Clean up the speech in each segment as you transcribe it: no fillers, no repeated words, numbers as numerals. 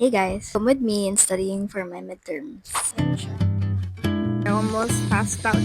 Hey guys, come with me in studying for my midterms. Yan siya. I almost passed out.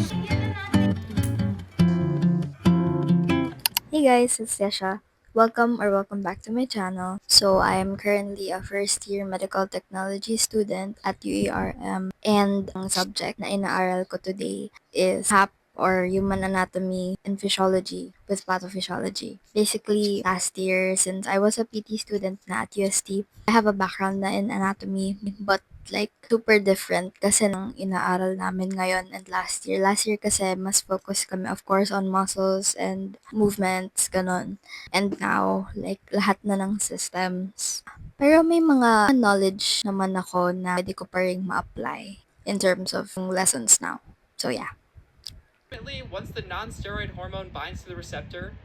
Hey guys, it's Yasha. Welcome back to my channel. So I am currently a first year medical technology student at UARM, and ang subject na inaaral ko today is HAP or Human Anatomy and Physiology with Pathophysiology. Basically, last year, since I was a PT student na at UST, I have a background na in anatomy, but like super different kasi nang inaaral namin ngayon and last year. Last year kasi mas focus kami of course on muscles and movements, ganon. And now, like lahat na ng systems. Pero may mga knowledge naman ako na pwede ko pa rin ma-apply in terms of lessons now. So yeah. Ultimately, once the non-steroid hormone binds to the receptor,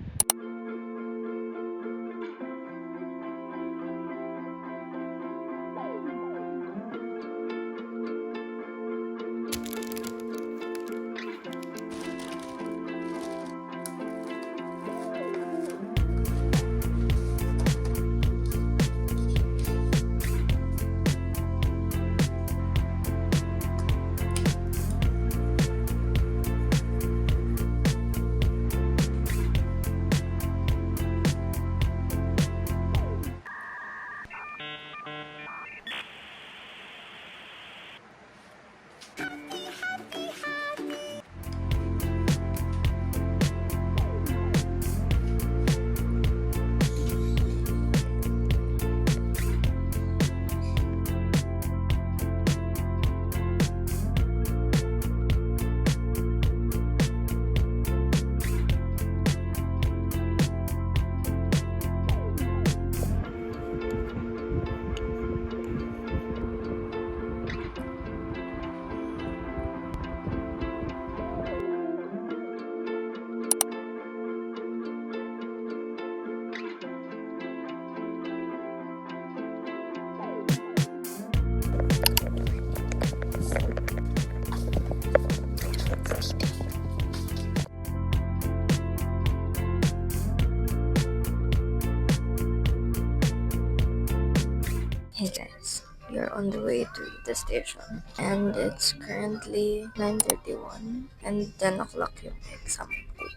Hey guys, we are on the way to the station and it's currently 9:31 and 10 o'clock yung exam ko.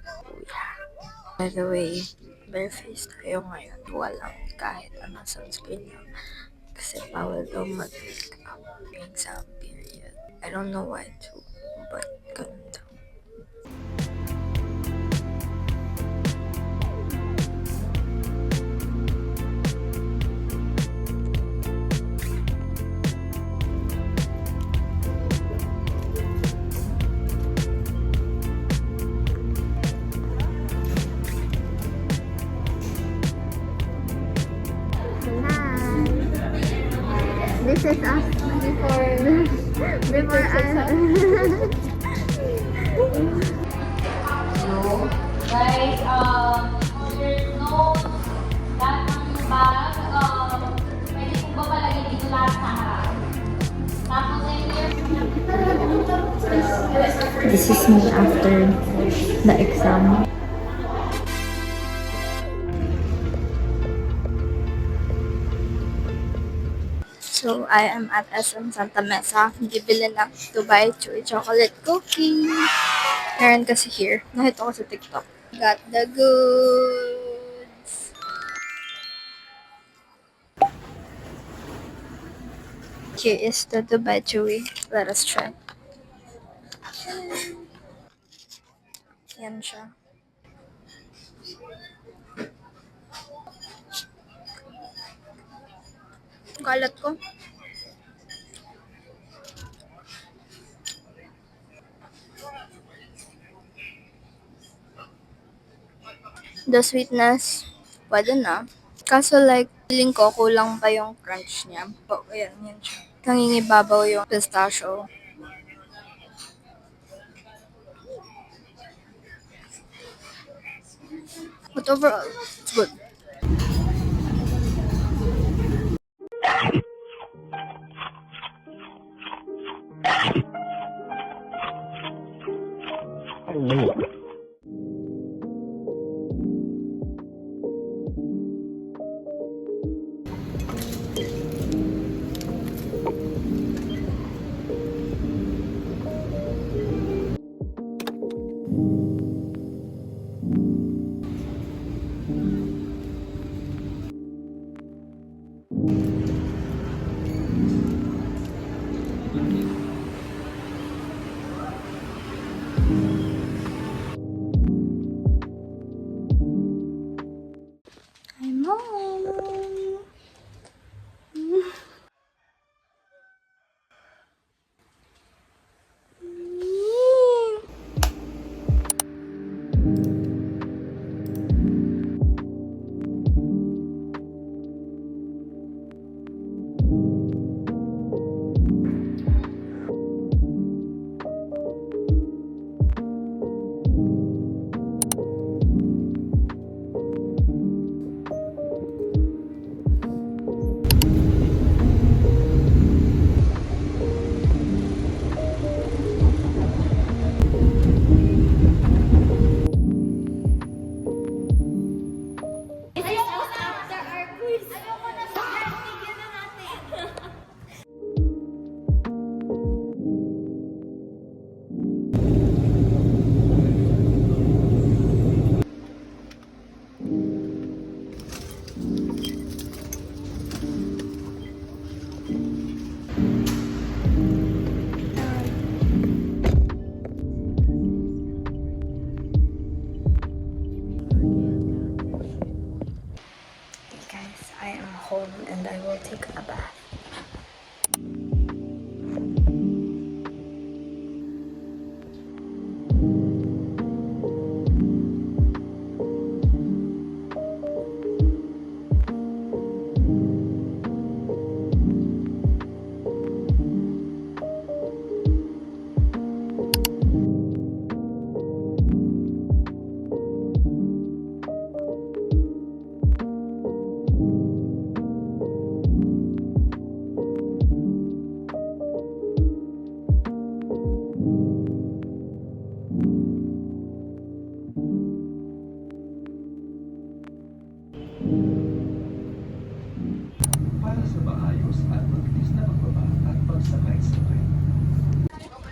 Yeah. By the way, bare-face tayo ngayon. Walang kahit ano sunscreen lang. Kasi bawal daw mag-makeup exam period. I don't know why too, but ganun daw. This is us before Guys, for your notes, lahat ng yung bag, pwede kong ba palagay dito lahat sa harap. Tapos, This is me after the exam. So, I am at SM Santa Mesa. Bibili ng Dubai Chewy Chocolate Cookie. Meron kasi here. Nakita ko sa TikTok. Got the goods. Here is the Dubai Chewy. Let us try. Yan siya. Kalat ko. The sweetness, pwede na. Kaso like, feeling ko kulang pa yung crunch niya. Oh, ayan, yan siya. Nangingibabaw yung pistachio. But overall, it's good.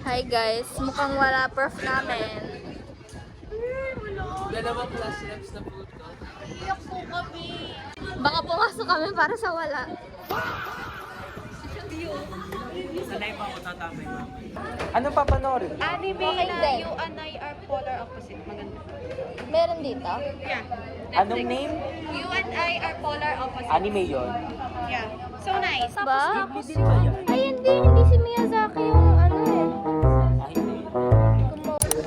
Hi guys, mukhang wala prof namin. Dalawang class reps na po ito. Iyak po kami. Baka pumasok kami para sa wala. Sanay pa ako tatamay. Ano papanoorin? Anime Okay na din. you and I are polar opposite. Maganda. Meron dito? Yeah. Anong name? You and I are polar opposite. Anime yon. Yeah. So nice. Ba? Hindi ba yan? Ay, hindi si Miyazaki yung ano eh. Ah, hindi.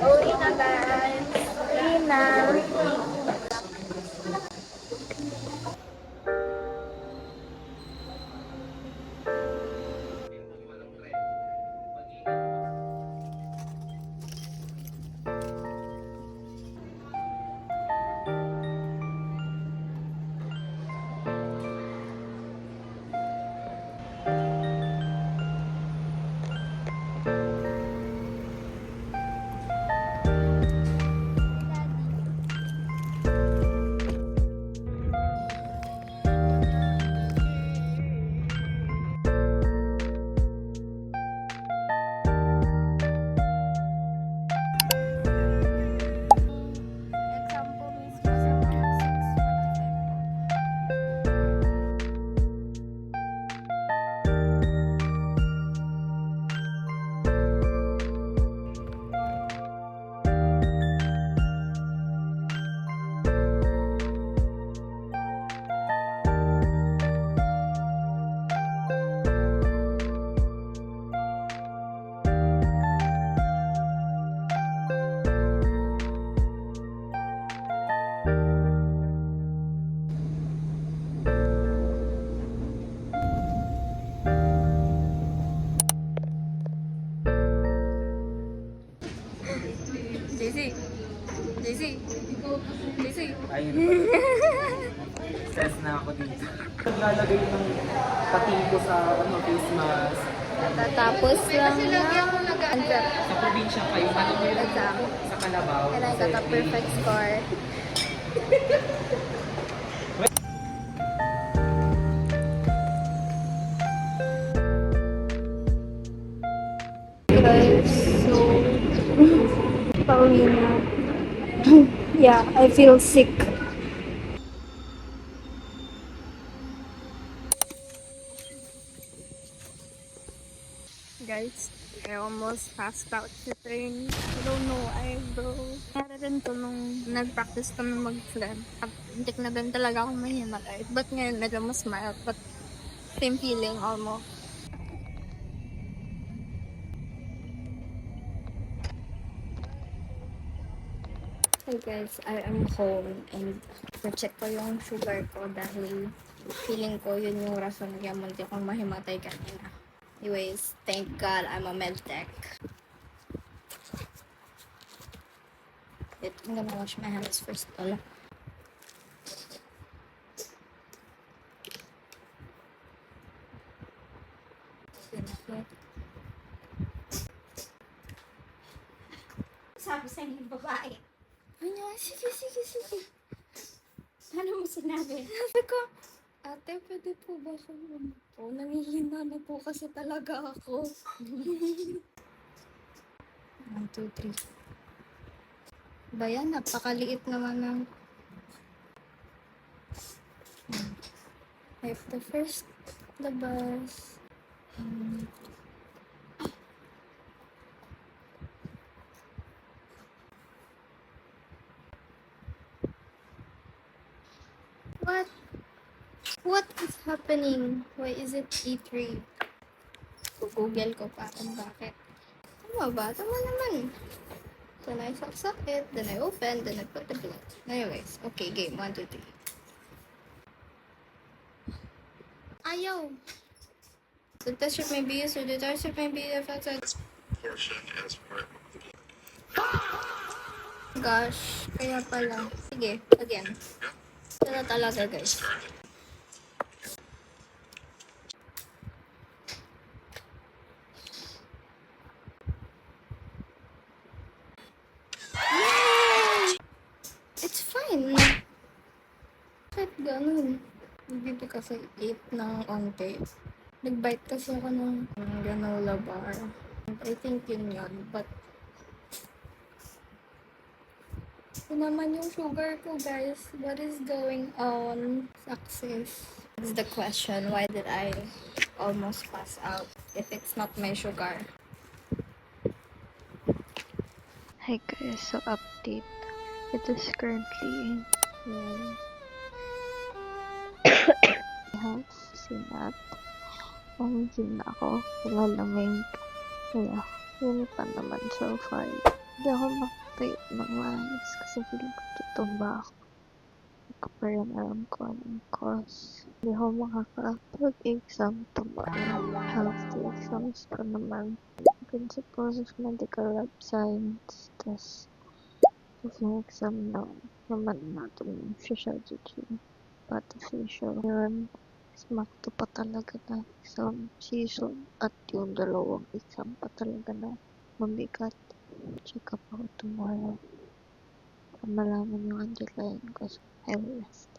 Uwi na guys. Uwi na. Example mismo sa mga 6:45. JC. JC. JC. Ayun. Stress na ako dito. Naglalagay ng pating ko sa face mask. Natatapos lang na answer. Sa probinsya kayo, paano mo yun? Exam. Sa Kalabaw. And I got a perfect score. Guys, so pauwi na. Yeah, I feel sick. Guys, I almost passed out sa train. I don't know why, bro. Kaya rin to nung nag-practice kami mag-phlegm. Hindi na din talaga ako mahimatay. But ngayon, medyo mas mild. But same feeling almost. Hey guys, I am home and na-check ko yung sugar ko dahil feeling ko yun yung rason kaya munti akong mahimatay kanina. Anyways, thank God I'm a medtech. Wait, I'm gonna wash my hands first. Wala. Sabi sa inyo, babae. Ano? Sige. Ano mo sinabi? Sabi ko, ate, pwede po ba kung po? Nangihina na po kasi talaga ako. 1, 2, 3. Ba yan? Napakaliit naman ng... I have to first labas. What? What is happening? Why is it E3? Google ko pa kung bakit. Tama ba? Tama naman. Then I suck it, then I open, then I put the blood. Anyways, okay, game. 1, 2, 3. Ayaw! The test strip may be used or the test strip may be affected. Portion as part of the Gosh, kaya pala. Sige, again. Ito na talaga, guys. It's fine. Bakit ganun? Dito kasi 8 ng onte. Nag-bite kasi ako ng granola bar. I think yun. But, ito naman yung sugar ko, guys. What is going on? Success. That's the question. Why did I almost pass out if it's not my sugar? Hi guys, so update. It is currently house sinat. Nangihin na ako. Lalamig. Kaya, yun pa naman so far. Hindi ako makatayo ng maayos kasi feeling ko tutumba ako. Hindi ko pa rin alam ko anong cause. Hindi ako makakapag-exam tomorrow. Health exams ko naman. Principles of Medical Lab Science. Tapos, yung exam na naman natin yung physiology. Pathophysial. Yun. Smakto pa talaga na exam season at yung dalawang exam pa talaga na mabigat. Check up ako tomorrow. Para malaman yung underlying cause. I will rest.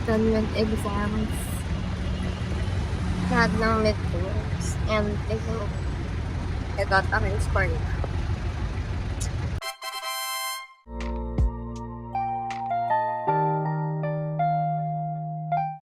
Done with exams. Lahat ng midterms. And I think I got a high score.